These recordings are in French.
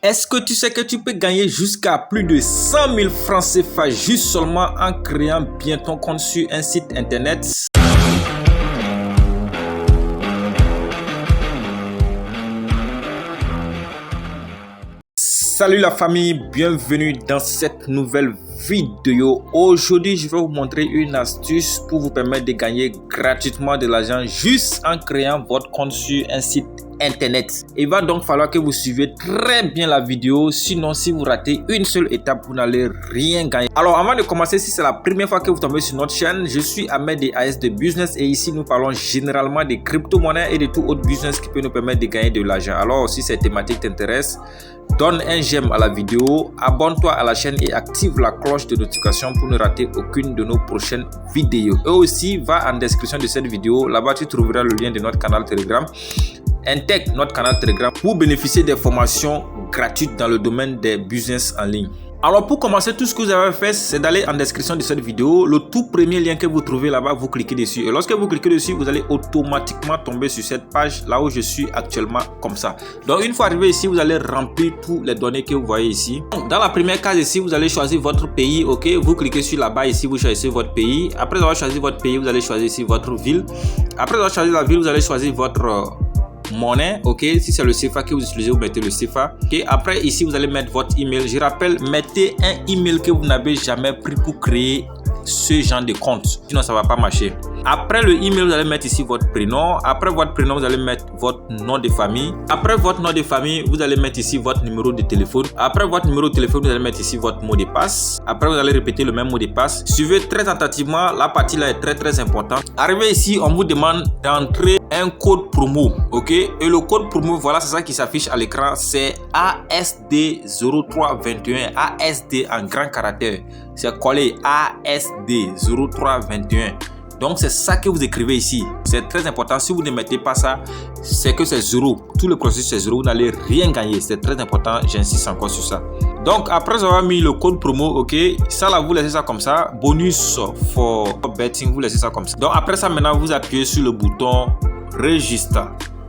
Est-ce que tu sais que tu peux gagner jusqu'à plus de 100 000 francs CFA juste seulement en créant bien ton compte sur un site internet? Salut la famille, bienvenue dans cette nouvelle vidéo. Aujourd'hui, je vais vous montrer une astuce pour vous permettre de gagner gratuitement de l'argent juste en créant votre compte sur un site internet. Il va donc falloir que vous suivez très bien la vidéo, sinon si vous ratez une seule étape, vous n'allez rien gagner. Alors avant de commencer, si c'est la première fois que vous tombez sur notre chaîne, je suis Ahmed de AS de Business et ici nous parlons généralement des crypto-monnaies et de tout autre business qui peut nous permettre de gagner de l'argent. Alors si cette thématique t'intéresse, donne un j'aime à la vidéo, abonne-toi à la chaîne et active la cloche de notification pour ne rater aucune de nos prochaines vidéos. Et aussi, va en description de cette vidéo, là-bas tu trouveras le lien de notre canal Telegram. Intègre notre canal Telegram pour bénéficier des formations gratuites dans le domaine des business en ligne. Alors pour commencer, tout ce que vous avez à faire, c'est d'aller en description de cette vidéo. Le tout premier lien que vous trouvez là-bas, vous cliquez dessus. Et lorsque vous cliquez dessus, vous allez automatiquement tomber sur cette page là où je suis actuellement comme ça. Donc une fois arrivé ici, vous allez remplir toutes les données que vous voyez ici. Donc, dans la première case ici, vous allez choisir votre pays. Ok, vous cliquez sur là-bas ici, vous choisissez votre pays. Après avoir choisi votre pays, vous allez choisir ici votre ville. Après avoir choisi la ville, vous allez choisir votre monnaie. Ok, si c'est le CFA que vous utilisez, vous mettez le CFA. Ok, après ici vous allez mettre votre email. Je rappelle, mettez un email que vous n'avez jamais pris pour créer ce genre de compte, sinon ça va pas marcher. Après le email, vous allez mettre ici votre prénom. Après votre prénom, vous allez mettre votre nom de famille. Après votre nom de famille, vous allez mettre ici votre numéro de téléphone. Après votre numéro de téléphone, vous allez mettre ici votre mot de passe. Après, vous allez répéter le même mot de passe. Suivez très attentivement, la partie là est très importante. Arrivé ici, on vous demande d'entrer un code promo, ok, et le code promo, voilà, c'est ça qui s'affiche à l'écran, c'est ASD0321, ASD en grand caractère, c'est collé ASD0321. Donc c'est ça que vous écrivez ici, c'est très important. Si vous ne mettez pas ça, c'est que c'est zéro, tout le processus c'est zéro, vous n'allez rien gagner, c'est très important, j'insiste encore sur ça. Donc après avoir mis le code promo, ok, ça là vous laissez ça comme ça, bonus for betting, vous laissez ça comme ça. Donc après ça, maintenant vous appuyez sur le bouton register.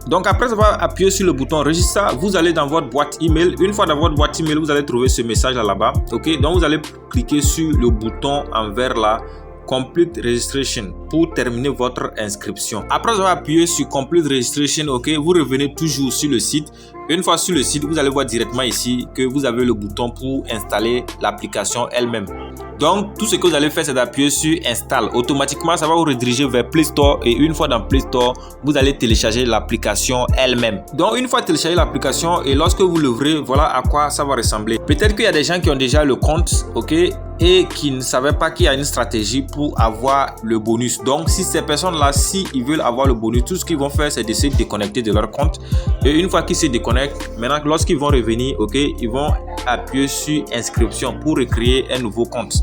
Donc après avoir appuyé sur le bouton register, vous allez dans votre boîte email. Une fois dans votre boîte email, vous allez trouver ce message là-bas. Ok, donc vous allez cliquer sur le bouton en vert là, Complete Registration, pour terminer votre inscription. Après avoir appuyé sur Complete Registration, ok, vous revenez toujours sur le site. Une fois sur le site, vous allez voir directement ici que vous avez le bouton pour installer l'application elle-même. Donc, tout ce que vous allez faire, c'est d'appuyer sur Install. Automatiquement, ça va vous rediriger vers Play Store. Et une fois dans Play Store, vous allez télécharger l'application elle-même. Donc, une fois téléchargé l'application et lorsque vous l'ouvrez, voilà à quoi ça va ressembler. Peut-être qu'il y a des gens qui ont déjà le compte, ok, et qui ne savaient pas qu'il y a une stratégie pour avoir le bonus. Donc, si ces personnes-là, si ils veulent avoir le bonus, tout ce qu'ils vont faire, c'est d'essayer de déconnecter de leur compte. Et une fois qu'ils se déconnectent, maintenant, lorsqu'ils vont revenir, ok, ils vont appuyer sur inscription pour recréer un nouveau compte.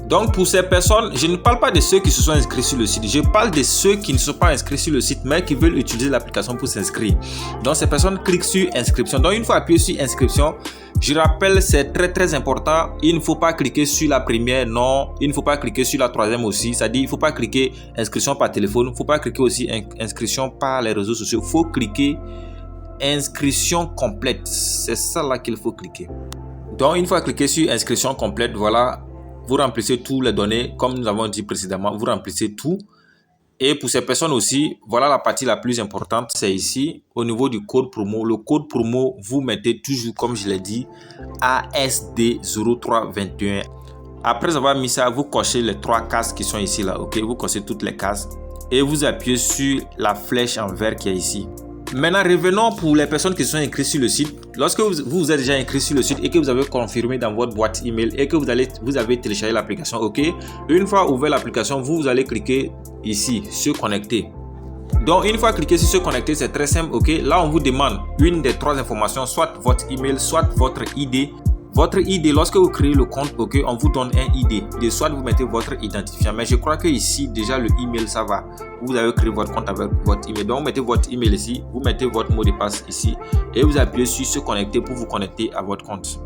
Donc pour ces personnes, je ne parle pas de ceux qui se sont inscrits sur le site, je parle de ceux qui ne sont pas inscrits sur le site mais qui veulent utiliser l'application pour s'inscrire. Donc ces personnes cliquent sur inscription. Donc une fois appuyé sur inscription, je rappelle, c'est très important, il ne faut pas cliquer sur la première, non, il ne faut pas cliquer sur la troisième aussi, c'est-à-dire il ne faut pas cliquer inscription par téléphone, il ne faut pas cliquer aussi inscription par les réseaux sociaux, il faut cliquer inscription complète, c'est ça là qu'il faut cliquer. Donc une fois cliqué sur inscription complète, voilà, vous remplissez toutes les données comme nous avons dit précédemment, vous remplissez tout. Et pour ces personnes aussi, voilà la partie la plus importante, c'est ici au niveau du code promo. Le code promo, vous mettez toujours, comme je l'ai dit, ASD0321. Après avoir mis ça, vous cochez les trois cases qui sont ici là, ok, vous cochez toutes les cases et vous appuyez sur la flèche en vert qui est ici. Maintenant, revenons pour les personnes qui sont inscrites sur le site. Lorsque vous êtes déjà inscrit sur le site et que vous avez confirmé dans votre boîte email et que vous avez téléchargé l'application, ok. Une fois ouvert l'application, vous allez cliquer ici, se connecter. Donc, une fois cliqué sur se connecter, c'est très simple, ok. Là, on vous demande une des trois informations, soit votre email, soit votre ID. Votre ID, lorsque vous créez le compte, ok, on vous donne un ID. De soit vous mettez votre identifiant. Mais je crois que ici, déjà le email, ça va. Vous avez créé votre compte avec votre email. Donc, vous mettez votre email ici. Vous mettez votre mot de passe ici. Et vous appuyez sur se connecter pour vous connecter à votre compte.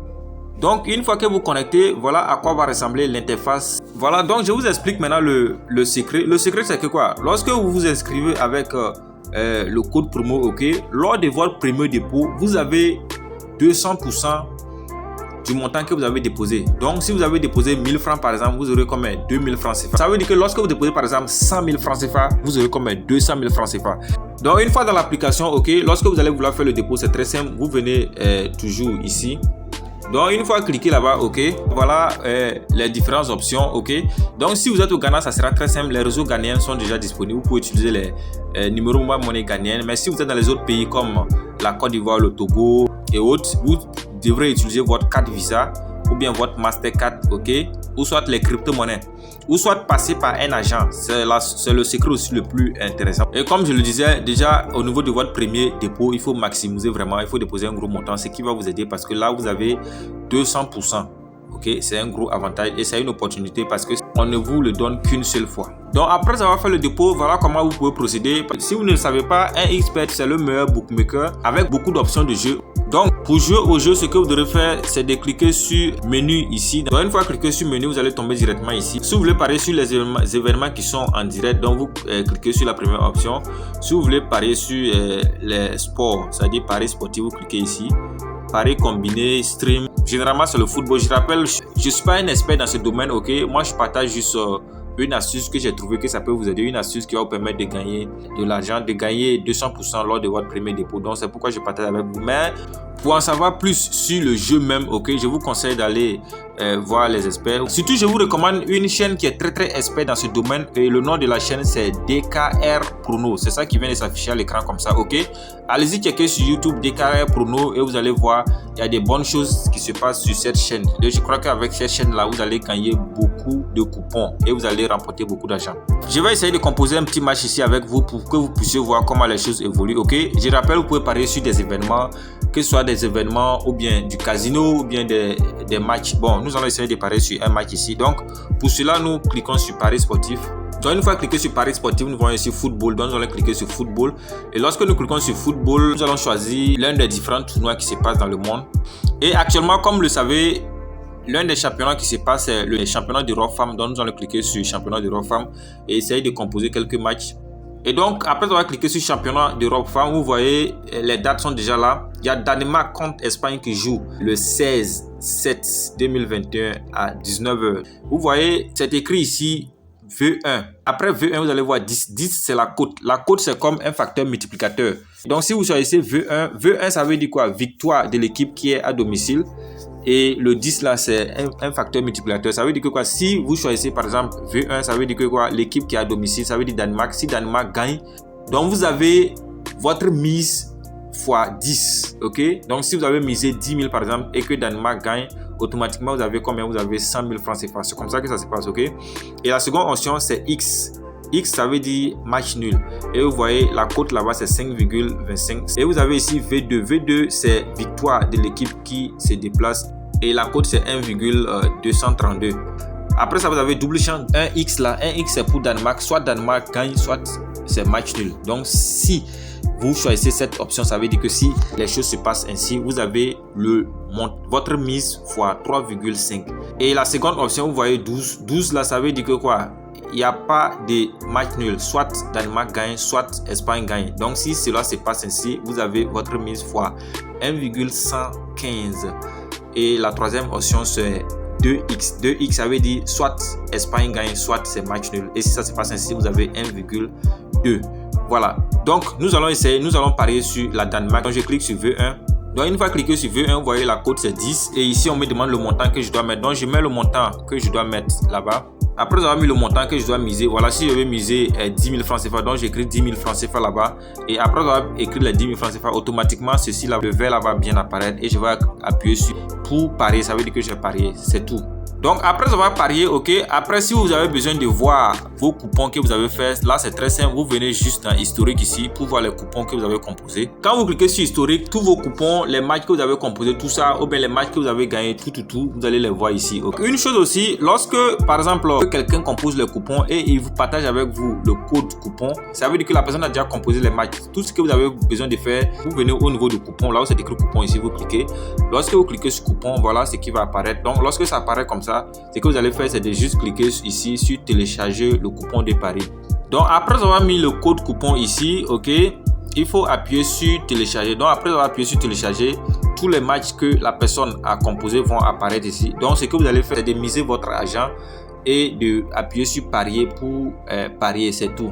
Donc, une fois que vous connectez, voilà à quoi va ressembler l'interface. Voilà, donc je vous explique maintenant le secret. Le secret, c'est que quoi? Lorsque vous vous inscrivez avec le code promo, ok, lors de votre premier dépôt, vous avez 200% du montant que vous avez déposé. Donc, si vous avez déposé 1000 francs par exemple, vous aurez combien? 2000 francs CFA. Ça veut dire que lorsque vous déposez par exemple 100 000 francs CFA, vous aurez combien? 200 000 francs CFA. Donc, une fois dans l'application, ok, lorsque vous allez vouloir faire le dépôt, c'est très simple. Vous venez toujours ici. Donc, une fois cliqué là-bas, ok, voilà les différentes options, ok. Donc, si vous êtes au Ghana, ça sera très simple. Les réseaux ghanéens sont déjà disponibles. Vous pouvez utiliser les numéros monnaie ghanéenne. Mais si vous êtes dans les autres pays comme la Côte d'Ivoire, le Togo et autres, vous devrez utiliser votre carte Visa ou bien votre Mastercard, ok, ou soit les crypto-monnaies, ou soit passer par un agent. C'est le secret aussi le plus intéressant. Et comme je le disais, déjà au niveau de votre premier dépôt, il faut maximiser vraiment, il faut déposer un gros montant, ce qui va vous aider parce que là, vous avez 200%. Ok, c'est un gros avantage et c'est une opportunité parce que on ne vous le donne qu'une seule fois. Donc après avoir fait le dépôt, voilà comment vous pouvez procéder. Si vous ne le savez pas, 1xBet c'est le meilleur bookmaker avec beaucoup d'options de jeu. Donc pour jouer au jeu, ce que vous devez faire, c'est de cliquer sur menu ici. Donc une fois cliqué sur menu, vous allez tomber directement ici. Si vous voulez parier sur les événements qui sont en direct, donc vous cliquez sur la première option. Si vous voulez parier sur les sports, c'est-à-dire paris sportif, vous cliquez ici. Paris combiné, stream. Généralement, c'est le football. Je rappelle, je ne suis pas un expert dans ce domaine, ok. Moi, je partage juste une astuce que j'ai trouvé que ça peut vous aider. Une astuce qui va vous permettre de gagner de l'argent, de gagner 200% lors de votre premier dépôt. Donc, c'est pourquoi je partage avec vous. Mais pour en savoir plus sur le jeu même, ok, je vous conseille d'aller voir les experts. Surtout, je vous recommande une chaîne qui est très expert dans ce domaine. Et le nom de la chaîne, c'est DKR Prono. C'est ça qui vient de s'afficher à l'écran comme ça, ok. Allez-y checker sur YouTube DKR Prono et vous allez voir, il y a des bonnes choses qui se passent sur cette chaîne. Et je crois qu'avec cette chaîne-là, vous allez gagner beaucoup de coupons et vous allez remporter beaucoup d'argent. Je vais essayer de composer un petit match ici avec vous pour que vous puissiez voir comment les choses évoluent, ok. Je rappelle, vous pouvez parier sur des événements, que ce soit des événements ou bien du casino ou bien des matchs. Bon, nous allons essayer de parier sur un match ici. Donc, pour cela, nous cliquons sur Paris sportif. Donc, une fois cliqué sur Paris sportif, nous voyons ici football. Donc, nous allons cliquer sur football. Et lorsque nous cliquons sur football, nous allons choisir l'un des différents tournois qui se passent dans le monde. Et actuellement, comme vous le savez, l'un des championnats qui se passe, c'est le championnat d'Europe femmes. Donc, nous allons cliquer sur championnat d'Europe femmes et essayer de composer quelques matchs. Et donc, après avoir cliqué sur championnat d'Europe femmes, vous voyez, les dates sont déjà là. Il y a Danemark contre Espagne qui joue le 16/7/2021 à 19h. Vous voyez, c'est écrit ici V1. Après V1, vous allez voir 10. 10, c'est la cote. La cote, c'est comme un facteur multiplicateur. Donc, si vous choisissez V1, V1, ça veut dire quoi? Victoire de l'équipe qui est à domicile. Et le 10 là, c'est un facteur multiplicateur. Ça veut dire que quoi? Si vous choisissez par exemple V1, ça veut dire que quoi? L'équipe qui est à domicile, ça veut dire Danemark. Si Danemark gagne, donc vous avez votre mise fois 10. Ok? Donc si vous avez misé 10 000 par exemple et que Danemark gagne, automatiquement vous avez combien? Vous avez 100 000 francs CFA. C'est comme ça que ça se passe. Ok? Et la seconde option, c'est X. X, ça veut dire match nul. Et vous voyez, la cote là-bas, c'est 5,25. Et vous avez ici V2. V2, c'est victoire de l'équipe qui se déplace. Et la cote, c'est 1,232. Après ça, vous avez double chance. 1X là. 1X, c'est pour Danemark. Soit Danemark gagne, soit c'est match nul. Donc, si vous choisissez cette option, ça veut dire que si les choses se passent ainsi, vous avez votre mise fois 3,5. Et la seconde option, vous voyez 12. 12 là, ça veut dire que quoi? Il n'y a pas de match nul. Soit Danemark gagne, soit Espagne gagne. Donc, si cela se passe ainsi, vous avez votre mise fois 1,115. Et la troisième option, c'est 2x. 2x, ça veut dire soit Espagne gagne, soit c'est match nul. Et si ça se passe ainsi, vous avez 1,2. Voilà. Donc, nous allons essayer, nous allons parier sur la Danemark. Donc, je clique sur V1. Donc, une fois cliqué sur V1, vous voyez la cote, c'est 10. Et ici, on me demande le montant que je dois mettre. Donc, je mets le montant que je dois mettre là-bas. Après avoir mis le montant que je dois miser, voilà, si je veux miser 10 000 francs CFA, donc j'écris 10 000 francs CFA là-bas. Et après avoir écrit les 10 000 francs CFA, automatiquement, ceci là, le vert là va bien apparaître. Et je vais appuyer sur pour parier, ça veut dire que j'ai parié, c'est tout. Donc après avoir parié, ok, après si vous avez besoin de voir vos coupons que vous avez fait, là c'est très simple, vous venez juste dans historique ici pour voir les coupons que vous avez composés. Quand vous cliquez sur historique, tous vos coupons, les matchs que vous avez composés, tout ça, ou bien les matchs que vous avez gagnés, tout, vous allez les voir ici. Okay. Une chose aussi, lorsque par exemple quelqu'un compose les coupons et il vous partage avec vous le code coupon, ça veut dire que la personne a déjà composé les matchs. Tout ce que vous avez besoin de faire, vous venez au niveau du coupon, là où c'est écrit coupon ici, vous cliquez. Lorsque vous cliquez sur coupon, voilà ce qui va apparaître. Donc lorsque ça apparaît comme ça, ce que vous allez faire, c'est de juste cliquer ici sur télécharger le coupon de Paris. Donc après avoir mis le code coupon ici, ok, il faut appuyer sur télécharger. Donc après avoir appuyé sur télécharger, tous les matchs que la personne a composés vont apparaître ici. Donc, ce que vous allez faire, c'est de miser votre argent et d'appuyer sur parier pour parier, c'est tout.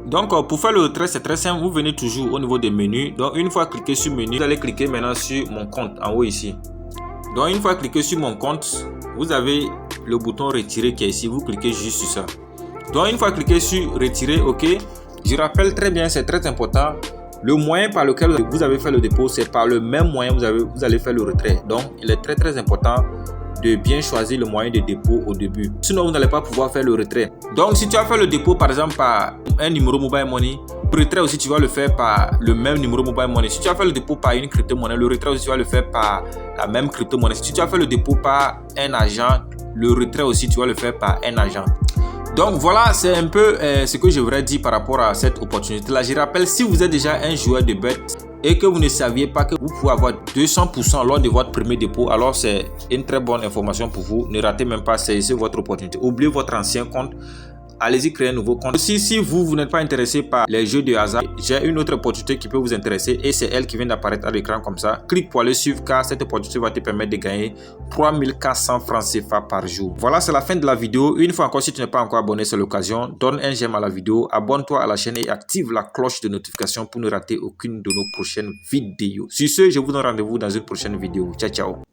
Donc, pour faire le retrait, c'est très simple. Vous venez toujours au niveau des menus. Donc, une fois cliqué sur menu, vous allez cliquer maintenant sur mon compte en haut ici. Donc, une fois cliqué sur mon compte, vous avez le bouton retirer qui est ici. Vous cliquez juste sur ça. Donc, une fois cliqué sur retirer, OK. Je rappelle très bien, c'est très important. Le moyen par lequel vous avez fait le dépôt, c'est par le même moyen vous allez faire le retrait. Donc, il est très très important de bien choisir le moyen de dépôt au début. Sinon, vous n'allez pas pouvoir faire le retrait. Donc, si tu as fait le dépôt, par exemple, par un numéro mobile money, le retrait aussi, tu vas le faire par le même numéro mobile money. Si tu as fait le dépôt par une crypto-monnaie, le retrait aussi, tu vas le faire par la même crypto-monnaie. Si tu as fait le dépôt par un agent, le retrait aussi, tu vas le faire par un agent. Donc voilà, c'est un peu ce que je voudrais dire par rapport à cette opportunité-là. Je rappelle, si vous êtes déjà un joueur de bet et que vous ne saviez pas que vous pouvez avoir 200% lors de votre premier dépôt, alors c'est une très bonne information pour vous. Ne ratez même pas, saisissez votre opportunité. Oubliez votre ancien compte. Allez-y, créer un nouveau compte. Aussi, si vous n'êtes pas intéressé par les jeux de hasard, j'ai une autre opportunité qui peut vous intéresser et c'est elle qui vient d'apparaître à l'écran comme ça. Clique pour aller suivre car cette opportunité va te permettre de gagner 3400 francs CFA par jour. Voilà, c'est la fin de la vidéo. Une fois encore, si tu n'es pas encore abonné, c'est l'occasion. Donne un j'aime à la vidéo, abonne-toi à la chaîne et active la cloche de notification pour ne rater aucune de nos prochaines vidéos. Sur ce, je vous donne rendez-vous dans une prochaine vidéo. Ciao, ciao.